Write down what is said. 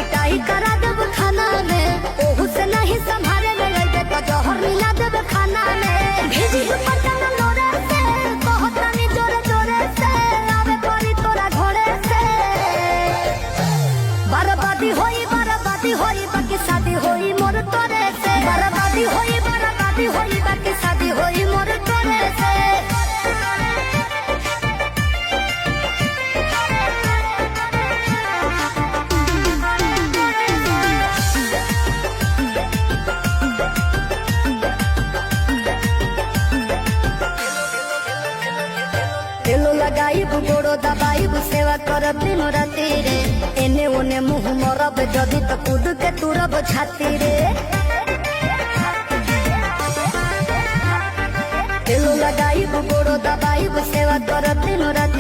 पिटाई करा देब खाना में, ओहू से नहीं संभाले ले अइबे तो जहर मिला देब खाना में। भेजी पटन लोरे से बहुत रानी जोरे जोरे से आवे पड़ी तोरा घोड़े से। बर्बादी होई बाकी शादी होई मोर तोरे से। बर्बादी होई बाकी शादी होई मोर तोरे से। तेलो लगाइब गोड़ो दबाइब सेवा करब दिनो राती रे। एने ओने मुँह मरब जदी तो कूद के तुरब छाती रे। तेलो लगाइब गोड़ो दबाइब सेवा करब दिनो राती।